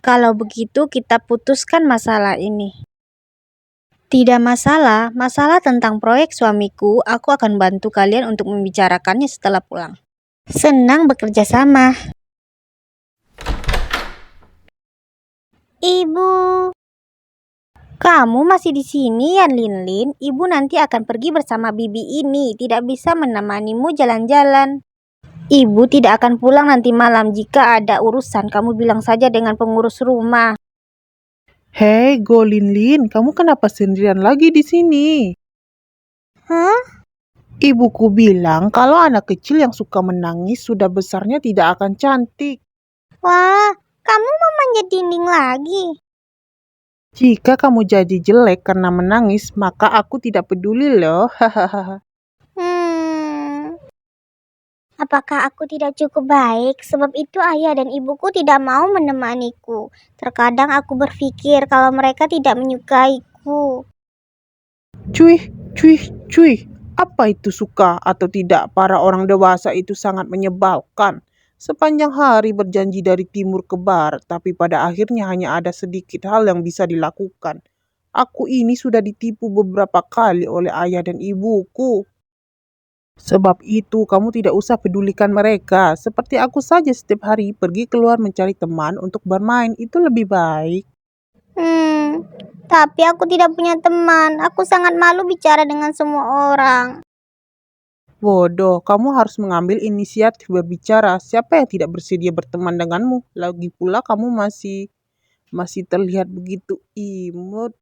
Kalau begitu kita putuskan masalah ini. Tidak masalah, masalah tentang proyek suamiku, aku akan bantu kalian untuk membicarakannya setelah pulang. Senang bekerja sama. Ibu. Kamu masih di sini ya, Linlin? Ibu nanti akan pergi bersama bibi ini, tidak bisa menemanimu jalan-jalan. Ibu tidak akan pulang nanti malam. Jika ada urusan, kamu bilang saja dengan pengurus rumah. Hei, Go Linlin, kamu kenapa sendirian lagi di sini? Hah? Ibuku bilang kalau anak kecil yang suka menangis sudah besarnya tidak akan cantik. Wah, kamu mau manjat dinding lagi? Jika kamu jadi jelek karena menangis, maka aku tidak peduli loh. Hahaha. Apakah aku tidak cukup baik? Sebab itu ayah dan ibuku tidak mau menemaniku. Terkadang aku berpikir kalau mereka tidak menyukaiku. Cuih, cuih, cuih. Apa itu suka atau tidak? Para orang dewasa itu sangat menyebalkan. Sepanjang hari berjanji dari timur ke barat, tapi pada akhirnya hanya ada sedikit hal yang bisa dilakukan. Aku ini sudah ditipu beberapa kali oleh ayah dan ibuku. Sebab itu, kamu tidak usah pedulikan mereka. Seperti aku saja setiap hari pergi keluar mencari teman untuk bermain. Itu lebih baik. Tapi aku tidak punya teman. Aku sangat malu bicara dengan semua orang. Bodoh, kamu harus mengambil inisiatif berbicara. Siapa yang tidak bersedia berteman denganmu? Lagi pula kamu masih terlihat begitu imut.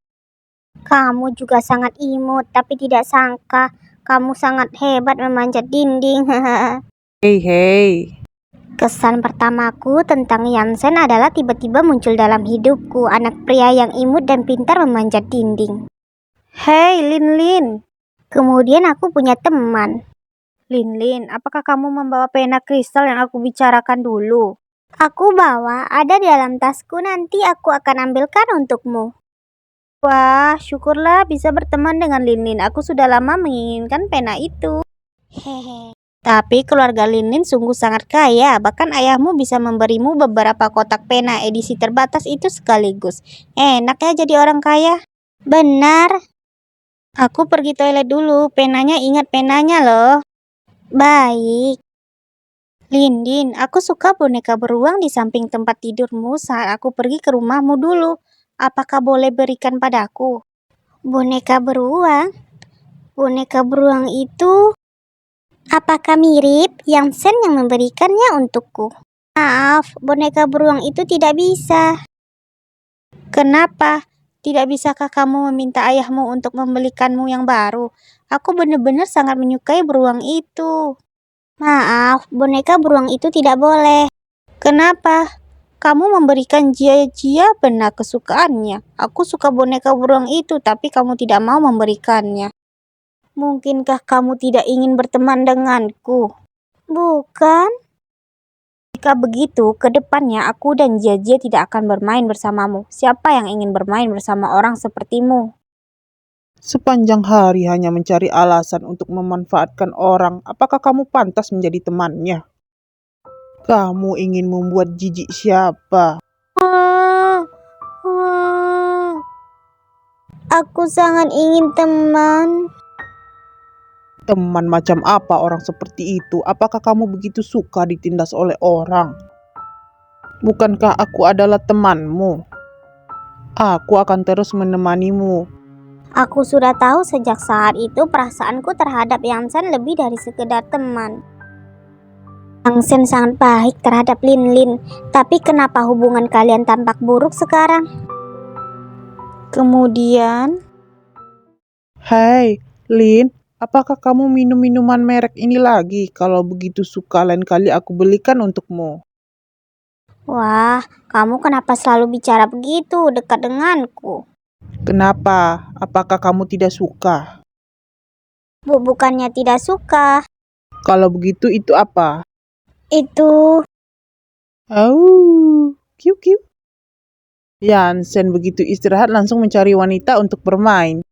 Kamu juga sangat imut, tapi tidak sangka kamu sangat hebat memanjat dinding. Hei, hei. Kesan pertamaku tentang Yansen adalah tiba-tiba muncul dalam hidupku, anak pria yang imut dan pintar memanjat dinding. Hei, Linlin. Kemudian aku punya teman. Linlin, apakah kamu membawa pena kristal yang aku bicarakan dulu? Aku bawa, ada di dalam tasku, nanti aku akan ambilkan untukmu. Wah, syukurlah bisa berteman dengan Linlin. Aku sudah lama menginginkan pena itu. Hehe. Tapi keluarga Linlin sungguh sangat kaya. Bahkan ayahmu bisa memberimu beberapa kotak pena edisi terbatas itu sekaligus. Enak ya jadi orang kaya. Benar. Aku pergi toilet dulu. Penanya, ingat penanya loh. Baik. Lindin, aku suka boneka beruang di samping tempat tidurmu saat aku pergi ke rumahmu dulu. Apakah boleh berikan padaku? Boneka beruang? Boneka beruang itu apakah mirip Yansen yang memberikannya untukku? Maaf, boneka beruang itu tidak bisa. Kenapa? Tidak bisakah kamu meminta ayahmu untuk membelikanmu yang baru? Aku benar-benar sangat menyukai beruang itu. Maaf, boneka beruang itu tidak boleh. Kenapa? Kamu memberikan Jia benda kesukaannya. Aku suka boneka beruang itu, tapi kamu tidak mau memberikannya. Mungkinkah kamu tidak ingin berteman denganku? Bukan. Jika begitu, ke depannya aku dan Jia tidak akan bermain bersamamu. Siapa yang ingin bermain bersama orang sepertimu? Sepanjang hari hanya mencari alasan untuk memanfaatkan orang. Apakah kamu pantas menjadi temannya? Kamu ingin membuat jijik siapa? Aku sangat ingin teman. Teman macam apa orang seperti itu? Apakah kamu begitu suka ditindas oleh orang? Bukankah aku adalah temanmu? Aku akan terus menemanimu. Aku sudah tahu sejak saat itu perasaanku terhadap Yansen lebih dari sekedar teman. Yansen sangat baik terhadap Linlin, tapi kenapa hubungan kalian tampak buruk sekarang? Kemudian, Hai, Lin, apakah kamu minum minuman merek ini lagi? Kalau begitu suka, lain kali aku belikan untukmu. wah, kamu kenapa selalu bicara begitu dekat denganku? Kenapa? Apakah kamu tidak suka? Bukannya tidak suka. Kalau begitu itu apa? Itu, Kiu kiu. Yansen begitu istirahat langsung mencari wanita untuk bermain.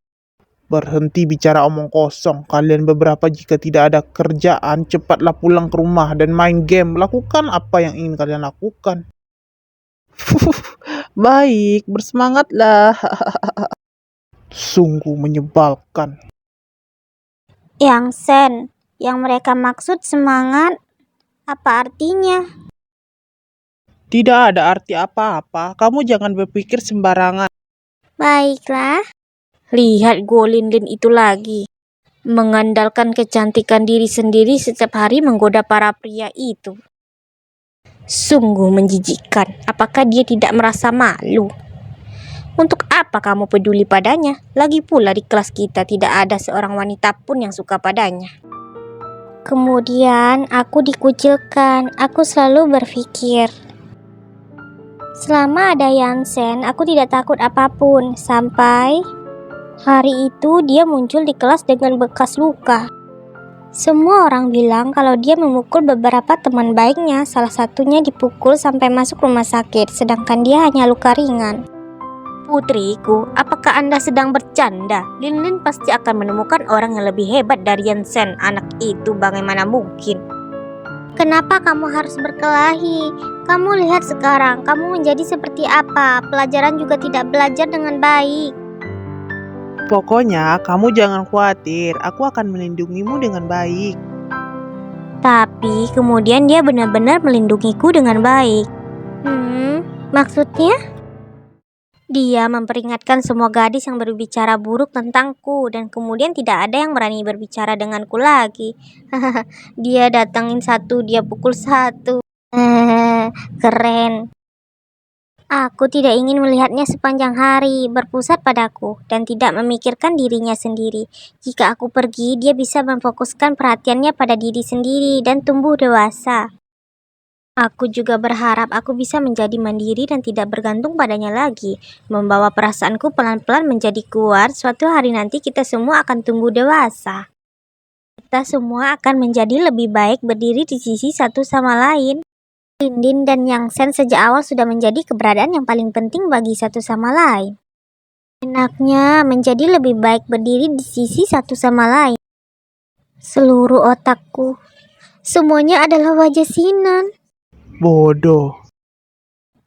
Berhenti bicara omong kosong. Kalian beberapa jika tidak ada kerjaan, cepatlah pulang ke rumah dan main game. Lakukan apa yang ingin kalian lakukan. Baik, bersemangatlah. Sungguh menyebalkan. Yang Sen, yang mereka maksud semangat, apa artinya? Tidak ada arti apa-apa. Kamu jangan berpikir sembarangan. Baiklah. Lihat Golindin itu lagi. Mengandalkan kecantikan diri sendiri setiap hari menggoda para pria itu. Sungguh menjijikkan. Apakah dia tidak merasa malu? Untuk apa kamu peduli padanya? Lagi pula di kelas kita tidak ada seorang wanita pun yang suka padanya. Kemudian aku dikucilkan. Aku selalu berpikir, selama ada Yansen, aku tidak takut apapun. Sampai hari itu dia muncul di kelas dengan bekas luka. Semua orang bilang kalau dia memukul beberapa teman baiknya, salah satunya dipukul sampai masuk rumah sakit, sedangkan dia hanya luka ringan. Putriku, apakah Anda sedang bercanda? Linlin pasti akan menemukan orang yang lebih hebat dari Yansen. Anak itu bagaimana mungkin? Kenapa kamu harus berkelahi? Kamu lihat sekarang, kamu menjadi seperti apa? Pelajaran juga tidak belajar dengan baik. Pokoknya kamu jangan khawatir. Aku akan melindungimu dengan baik. Tapi kemudian dia benar-benar melindungiku dengan baik. Maksudnya? Dia memperingatkan semua gadis yang berbicara buruk tentangku dan kemudian tidak ada yang berani berbicara denganku lagi. Dia datangin satu, dia pukul satu. Keren. Aku tidak ingin melihatnya sepanjang hari berpusat padaku dan tidak memikirkan dirinya sendiri. Jika aku pergi, dia bisa memfokuskan perhatiannya pada diri sendiri dan tumbuh dewasa. Aku juga berharap aku bisa menjadi mandiri dan tidak bergantung padanya lagi. Membawa perasaanku pelan-pelan menjadi kuat, suatu hari nanti kita semua akan tumbuh dewasa. Kita semua akan menjadi lebih baik berdiri di sisi satu sama lain. Lindin dan Yangsen sejak awal sudah menjadi keberadaan yang paling penting bagi satu sama lain. Enaknya menjadi lebih baik berdiri di sisi satu sama lain. Seluruh otakku, semuanya adalah wajah Sinan. Bodoh.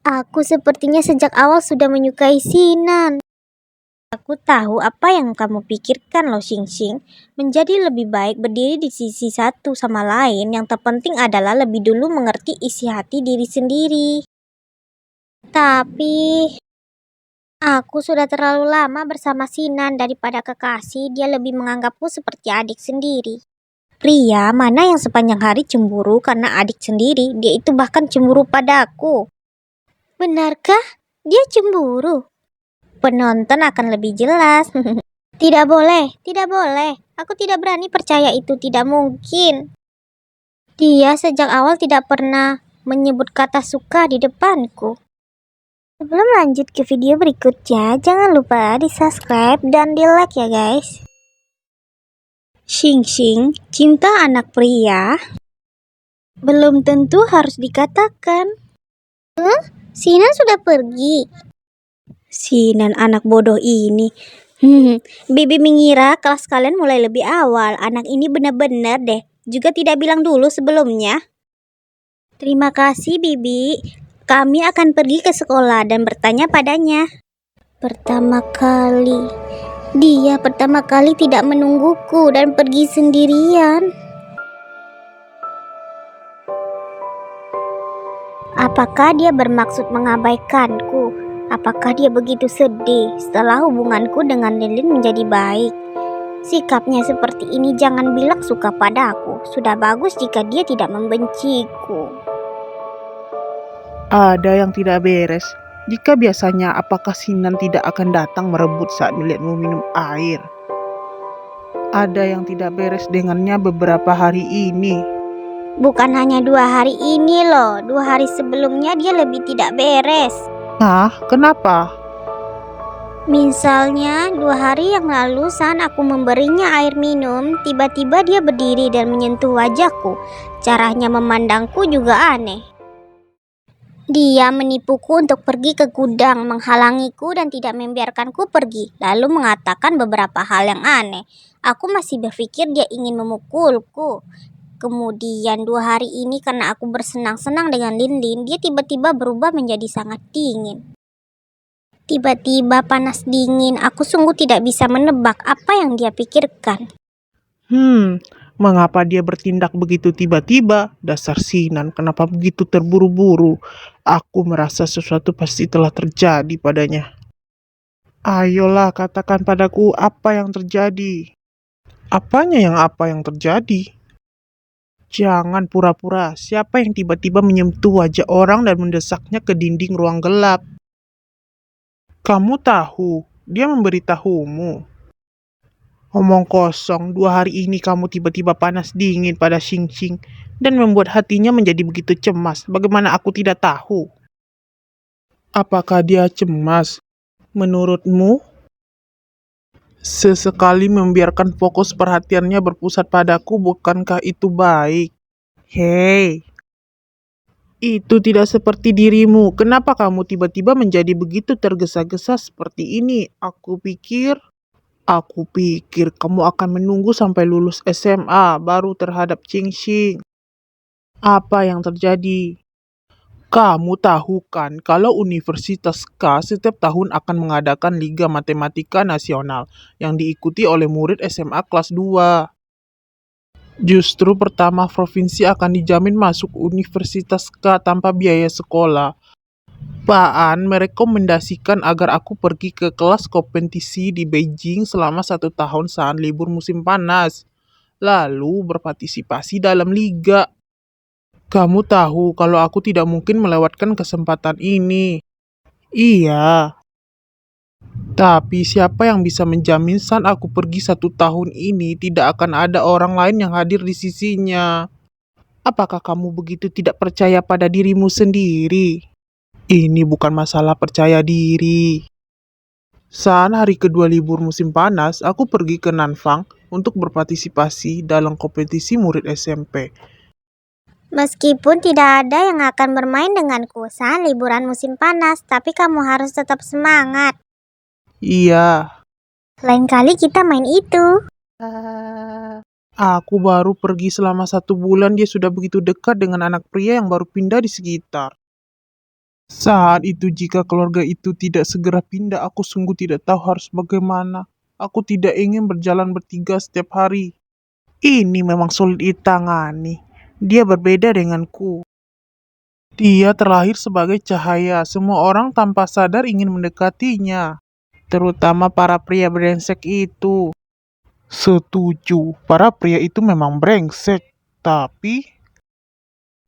Aku sepertinya sejak awal sudah menyukai Sinan. Aku tahu apa yang kamu pikirkan loh Xingxing. Menjadi lebih baik berdiri di sisi satu sama lain. Yang terpenting adalah lebih dulu mengerti isi hati diri sendiri. Tapi aku sudah terlalu lama bersama Sinan daripada kekasih. Dia lebih menganggapku seperti adik sendiri. Pria mana yang sepanjang hari cemburu karena adik sendiri? Dia itu bahkan cemburu padaku. Benarkah dia cemburu? Penonton akan lebih jelas. Tidak boleh, tidak boleh. Aku tidak berani percaya itu tidak mungkin. Dia sejak awal tidak pernah menyebut kata suka di depanku. Sebelum lanjut ke video berikutnya, jangan lupa di subscribe dan di like ya guys. Xingxing, cinta anak pria belum tentu harus dikatakan. Sinan sudah pergi. Sinan anak bodoh ini. Bibi mengira kelas kalian mulai lebih awal. Anak ini benar-benar deh. Juga tidak bilang dulu sebelumnya. Terima kasih Bibi. Kami akan pergi ke sekolah dan bertanya padanya. Dia pertama kali tidak menungguku dan pergi sendirian. Apakah dia bermaksud mengabaikanku? Apakah dia begitu sedih setelah hubunganku dengan Lilin menjadi baik? Sikapnya seperti ini jangan bilang suka padaku. Sudah bagus jika dia tidak membenciku. Ada yang tidak beres. Jika biasanya, apakah Sinan tidak akan datang merebut saat melihatmu minum air? Ada yang tidak beres dengannya beberapa hari ini. Bukan hanya 2 hari ini loh. 2 hari sebelumnya dia lebih tidak beres. Hah? Kenapa? Misalnya 2 hari yang lalu saat aku memberinya air minum, tiba-tiba dia berdiri dan menyentuh wajahku. Caranya memandangku juga aneh. Dia menipuku untuk pergi ke gudang, menghalangiku dan tidak membiarkanku pergi, lalu mengatakan beberapa hal yang aneh. Aku masih berpikir dia ingin memukulku. Kemudian 2 hari ini karena aku bersenang-senang dengan Lin, dia tiba-tiba berubah menjadi sangat dingin. Tiba-tiba panas dingin, aku sungguh tidak bisa menebak apa yang dia pikirkan. Mengapa dia bertindak begitu tiba-tiba? Dasar Sinan, kenapa begitu terburu-buru? Aku merasa sesuatu pasti telah terjadi padanya. Ayolah, katakan padaku apa yang terjadi. Apa yang terjadi? Jangan pura-pura. Siapa yang tiba-tiba menyentuh wajah orang dan mendesaknya ke dinding ruang gelap? Kamu tahu, dia memberitahumu. Omong kosong, 2 hari ini kamu tiba-tiba panas dingin pada Xing dan membuat hatinya menjadi begitu cemas. Bagaimana aku tidak tahu? Apakah dia cemas? Menurutmu? Sesekali membiarkan fokus perhatiannya berpusat padaku, bukankah itu baik? Hei, itu tidak seperti dirimu. Kenapa kamu tiba-tiba menjadi begitu tergesa-gesa seperti ini? Aku pikir kamu akan menunggu sampai lulus SMA baru terhadap Xing. Apa yang terjadi? Kamu tahu kan kalau Universitas K setiap tahun akan mengadakan Liga Matematika Nasional yang diikuti oleh murid SMA kelas 2. Justru pertama provinsi akan dijamin masuk Universitas K tanpa biaya sekolah. Pak An merekomendasikan agar aku pergi ke kelas kompetisi di Beijing selama 1 tahun saat libur musim panas, lalu berpartisipasi dalam liga. Kamu tahu kalau aku tidak mungkin melewatkan kesempatan ini. Iya, tapi siapa yang bisa menjamin saat aku pergi 1 tahun ini tidak akan ada orang lain yang hadir di sisinya? Apakah kamu begitu tidak percaya pada dirimu sendiri? Ini bukan masalah percaya diri. Saat hari kedua libur musim panas, aku pergi ke Nanfang untuk berpartisipasi dalam kompetisi murid SMP. Meskipun tidak ada yang akan bermain denganku saat liburan musim panas, tapi kamu harus tetap semangat. Iya, Lain kali kita main itu. aku baru pergi selama 1 bulan, dia sudah begitu dekat dengan anak pria yang baru pindah di sekitar. Saat itu jika keluarga itu tidak segera pindah, aku sungguh tidak tahu harus bagaimana. Aku tidak ingin berjalan bertiga setiap hari. Ini memang sulit ditangani. Dia berbeda denganku. Dia terlahir sebagai cahaya. Semua orang tanpa sadar ingin mendekatinya. Terutama para pria brengsek itu. Setuju, para pria itu memang brengsek. Tapi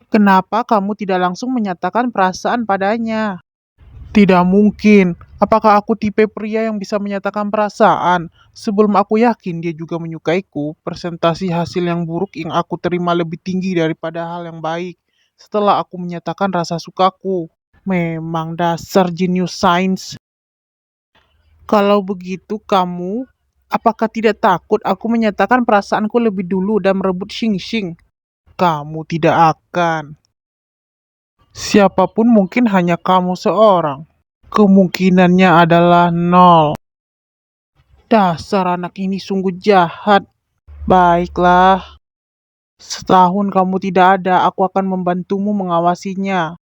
kenapa kamu tidak langsung menyatakan perasaan padanya? Tidak mungkin. Apakah aku tipe pria yang bisa menyatakan perasaan? Sebelum aku yakin dia juga menyukaiku, presentasi hasil yang buruk yang aku terima lebih tinggi daripada hal yang baik. Setelah aku menyatakan rasa sukaku. Memang dasar jenius sains. Kalau begitu apakah tidak takut aku menyatakan perasaanku lebih dulu dan merebut Xing? Kamu tidak akan. Siapapun mungkin hanya kamu seorang. Kemungkinannya adalah 0. Dasar anak ini sungguh jahat. Baiklah, setahun kamu tidak ada, aku akan membantumu mengawasinya.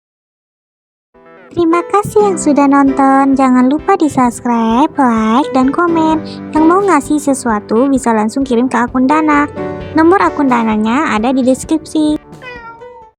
Terima kasih yang sudah nonton. Jangan lupa di subscribe, like, dan komen. Yang mau ngasih sesuatu bisa langsung kirim ke akun Dana. Nomor akun Dananya ada di deskripsi.